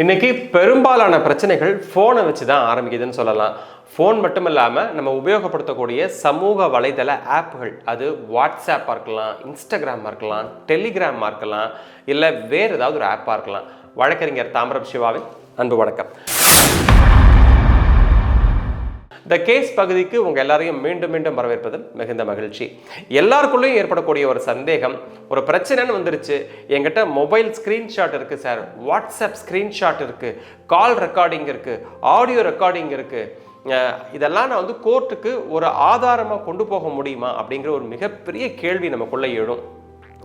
இன்னைக்கு பெரும்பாலான பிரச்சனைகள் ஃபோனை வச்சு தான் ஆரம்பிக்குதுன்னு சொல்லலாம். ஃபோன் மட்டும் இல்லாமல் நம்ம உபயோகப்படுத்தக்கூடிய சமூக வலைதள ஆப்புகள், அது வாட்ஸ்ஆப்பாக இருக்கலாம், இன்ஸ்டாகிராமாக இருக்கலாம், டெலிகிராமாக இருக்கலாம், இல்லை வேறு ஏதாவது ஒரு ஆப்பாக இருக்கலாம். வழக்கறிஞர் தாம்பரம் சிவாவின் அன்பு வணக்கம். இந்த கேஸ் பகுதிக்கு உங்கள் எல்லாரையும் மீண்டும் மீண்டும் வரவேற்பதில் மிகுந்த மகிழ்ச்சி. எல்லாருக்குள்ளேயும் ஏற்படக்கூடிய ஒரு சந்தேகம், ஒரு பிரச்சனைன்னு வந்துருச்சு, என்கிட்ட மொபைல் ஸ்க்ரீன்ஷாட் இருக்குது சார், வாட்ஸ்அப் ஸ்க்ரீன்ஷாட் இருக்குது, கால் ரெக்கார்டிங் இருக்குது, ஆடியோ ரெக்கார்டிங் இருக்குது, இதெல்லாம் நான் வந்து கோர்ட்டுக்கு ஒரு ஆதாரமாக கொண்டு போக முடியுமா அப்படிங்கிற ஒரு மிகப்பெரிய கேள்வி நமக்குள்ளே எழும்.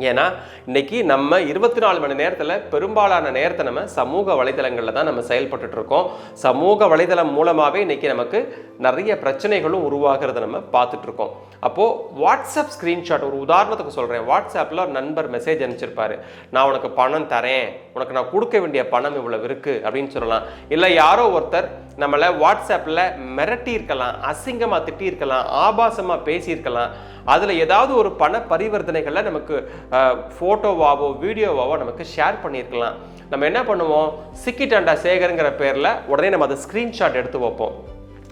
ஏன்னா இன்னைக்கு நம்ம 24 மணி நேரத்தில் பெரும்பாலான நேரத்தை நம்ம சமூக வலைதளங்களில் தான் நம்ம செயல்பட்டு இருக்கோம். சமூக வலைதளம் மூலமாகவே இன்னைக்கு நமக்கு நிறைய பிரச்சனைகளும் உருவாகிறத நம்ம பார்த்துட்டு இருக்கோம். அப்போது வாட்ஸ்அப் ஸ்க்ரீன்ஷாட், ஒரு உதாரணத்துக்கு சொல்கிறேன். வாட்ஸ்அப்பில் ஒரு நண்பர் மெசேஜ் அனுப்பிச்சிருப்பாரு, நான் உனக்கு பணம் தரேன், உனக்கு நான் கொடுக்க வேண்டிய பணம் இவ்வளவு இருக்குது அப்படின்னு சொல்லலாம். இல்லை யாரோ ஒருத்தர் நம்மளை வாட்ஸ்அப்பில் மிரட்டி இருக்கலாம், அசிங்கமாக திட்டியிருக்கலாம், ஆபாசமாக பேசியிருக்கலாம். அதில் ஏதாவது ஒரு பண பரிவர்த்தனைகளில் நமக்கு ஃபோட்டோவாவோ வீடியோவாவோ நமக்கு ஷேர் பண்ணியிருக்கலாம். நம்ம என்ன பண்ணுவோம், சிக்கிட்டாண்டா சேகருங்கிற பேரில் உடனே நம்ம அதை ஸ்க்ரீன்ஷாட் எடுத்து வைப்போம்.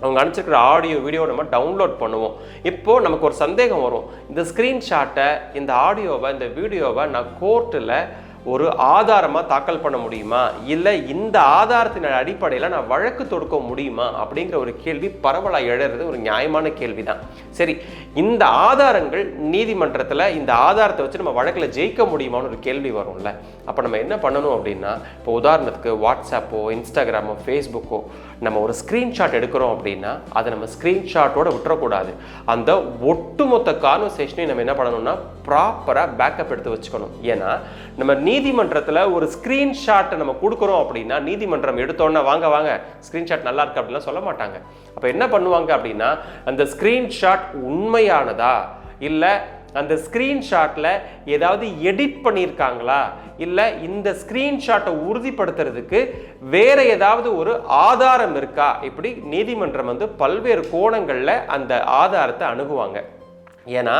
அவங்க அனுப்பிச்சிருக்கிற ஆடியோ வீடியோ நம்ம டவுன்லோட் பண்ணுவோம். இப்போது நமக்கு ஒரு சந்தேகம் வரும், இந்த ஸ்க்ரீன்ஷாட்டை, இந்த ஆடியோவை, இந்த வீடியோவை நான் கோர்ட்டில் ஒரு ஆதாரமாக தாக்கல் பண்ண முடியுமா, இல்லை இந்த ஆதாரத்தின் அடிப்படையில் நான் வழக்கு தொடுக்க முடியுமா அப்படிங்கிற ஒரு கேள்வி பரவலாக எழுறது ஒரு நியாயமான கேள்வி தான். சரி, இந்த ஆதாரங்கள் நீதிமன்றத்தில் இந்த ஆதாரத்தை வச்சு நம்ம வழக்கில் ஜெயிக்க முடியுமான்னு ஒரு கேள்வி வரும்ல. அப்போ நம்ம என்ன பண்ணணும் அப்படின்னா, இப்போ உதாரணத்துக்கு வாட்ஸ்அப்போ, இன்ஸ்டாகிராமோ, ஃபேஸ்புக்கோ நம்ம ஒரு ஸ்க்ரீன்ஷாட் எடுக்கிறோம் அப்படின்னா அதை நம்ம ஸ்க்ரீன்ஷாட்டோட விட்டுறக்கூடாது. அந்த ஒட்டுமொத்த கான்வர்சேஷனையும் நம்ம என்ன பண்ணணும்னா ப்ராப்பராக பேக்கப் எடுத்து வச்சுக்கணும். ஏன்னா நம்ம நீதிமன்றத்தில் ஒரு ஸ்க்ரீன்ஷாட்டை நம்ம கொடுக்குறோம் அப்படின்னா நீதிமன்றம் எடுத்தோன்னா வாங்க வாங்க ஸ்க்ரீன்ஷாட் நல்லா இருக்கு அப்படின்லாம் சொல்ல மாட்டாங்க. அப்போ என்ன பண்ணுவாங்க அப்படின்னா, அந்த ஸ்க்ரீன்ஷாட் உண்மையானதா, இல்லை அந்த ஸ்க்ரீன்ஷாட்டில் ஏதாவது எடிட் பண்ணியிருக்காங்களா, இல்லை இந்த ஸ்க்ரீன்ஷாட்டை உறுதிப்படுத்துறதுக்கு வேற ஏதாவது ஒரு ஆதாரம் இருக்கா, இப்படி நீதிமன்றம் வந்து பல்வேறு கோணங்களில் அந்த ஆதாரத்தை அணுகுவாங்க. ஏன்னா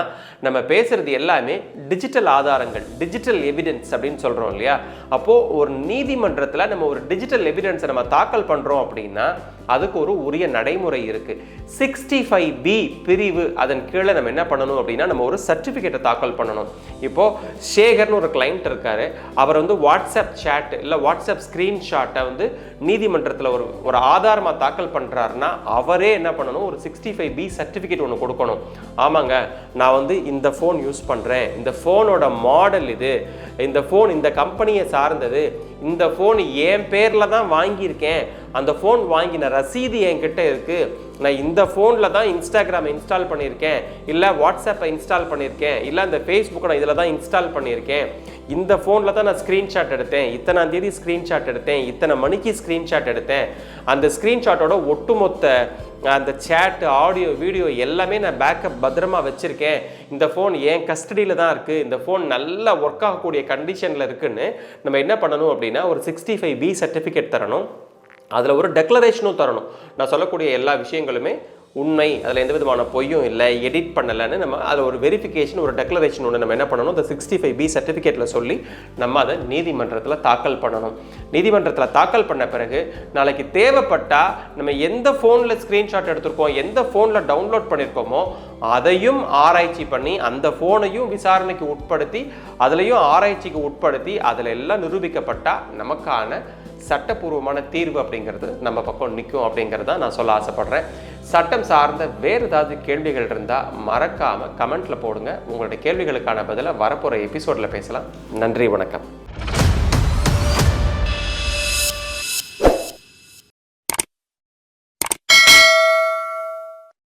நம்ம பேசுறது எல்லாமே டிஜிட்டல் ஆதாரங்கள், டிஜிட்டல் எவிடன்ஸ் அப்படின்னு சொல்கிறோம் இல்லையா. அப்போது ஒரு நீதிமன்றத்தில் நம்ம ஒரு டிஜிட்டல் எவிடன்ஸை நம்ம தாக்கல் பண்ணுறோம் அப்படின்னா அதுக்கு ஒரு உரிய நடைமுறை இருக்குது. 65B பிரிவு அதன் கீழே நம்ம என்ன பண்ணணும் அப்படின்னா நம்ம ஒரு சர்டிஃபிகேட்டை தாக்கல் பண்ணணும். இப்போது சேகர்னு ஒரு கிளைண்ட் இருக்கார், அவர் வந்து வாட்ஸ்அப் சேட் இல்லை வாட்ஸ்அப் ஸ்க்ரீன்ஷாட்டை வந்து நீதிமன்றத்தில் ஒரு ஆதாரமாக தாக்கல் பண்ணுறாருன்னா அவரே என்ன பண்ணணும், ஒரு 65B சர்டிஃபிகேட் ஒன்று கொடுக்கணும். ஆமாங்க, நான் வந்து இந்த ஃபோன் யூஸ் பண்ணுறேன், இந்த ஃபோனோட மாடல் இது, இந்த ஃபோன் இந்த கம்பெனியை சார்ந்தது, இந்த ஃபோன் என் பேரில் தான் வாங்கியிருக்கேன், அந்த ஃபோன் வாங்கின ரசீது என்கிட்ட இருக்குது, நான் இந்த ஃபோனில் தான் இன்ஸ்டாகிராமை இன்ஸ்டால் பண்ணியிருக்கேன், இல்லை வாட்ஸ்அப்பை இன்ஸ்டால் பண்ணியிருக்கேன், இல்லை அந்த ஃபேஸ்புக்கை நான் இதில் தான் இன்ஸ்டால் பண்ணியிருக்கேன், இந்த ஃபோனில் தான் நான் ஸ்க்ரீன்ஷாட் எடுத்தேன், இத்தனாம் தேதி ஸ்க்ரீன்ஷாட் எடுத்தேன், இத்தனை மணிக்கு ஸ்க்ரீன்ஷாட் எடுத்தேன், அந்த ஸ்க்ரீன்ஷாட்டோட ஒட்டுமொத்த அந்த சேட், ஆடியோ, வீடியோ எல்லாமே நான் பேக்கப் பத்திரமா வச்சுருக்கேன், இந்த ஃபோன் என் கஸ்டடியில் தான் இருக்குது, இந்த ஃபோன் நல்லா ஒர்க் ஆகக்கூடிய கண்டிஷனில் இருக்குன்னு நம்ம என்ன பண்ணணும் அப்படின்னா ஒரு 65B சர்டிஃபிகேட் தரணும். அதில் ஒரு டெக்ளரேஷனும் தரணும். நான் சொல்லக்கூடிய எல்லா விஷயங்களுமே உண்மை, அதில் எந்த விதமான பொய்யும் இல்லை, எடிட் பண்ணலைன்னு நம்ம அதில் ஒரு வெரிஃபிகேஷன், ஒரு டெக்ளரேஷன் ஒன்று நம்ம என்ன பண்ணணும், இந்த 65B சர்டிஃபிகேட்டில் சொல்லி நம்ம அதை நீதிமன்றத்தில் தாக்கல் பண்ணணும். நீதிமன்றத்தில் தாக்கல் பண்ண பிறகு நாளைக்கு தேவைப்பட்டால் நம்ம எந்த ஃபோனில் ஸ்க்ரீன்ஷாட் எடுத்திருக்கோம், எந்த ஃபோனில் டவுன்லோட் பண்ணியிருக்கோமோ அதையும் ஆராய்ச்சி பண்ணி அந்த ஃபோனையும் விசாரணைக்கு உட்படுத்தி அதுலேயும் ஆராய்ச்சிக்கு உட்படுத்தி அதில் எல்லாம் நிரூபிக்கப்பட்டால் நமக்கான சட்டப்பூர்வமான தீர்வு அப்படிங்கிறது நம்ம பக்கம் நிற்கும் அப்படிங்கிறத நான் சொல்ல ஆசைப்படுறேன். சட்டம் சார்ந்த வேறு ஏதாவது கேள்விகள் இருந்தால் மறக்காமல் கமெண்ட்டில் போடுங்க. உங்களுடைய கேள்விகளுக்கான பதிலை வரப்போகிற எபிசோடில் பேசலாம். நன்றி, வணக்கம்.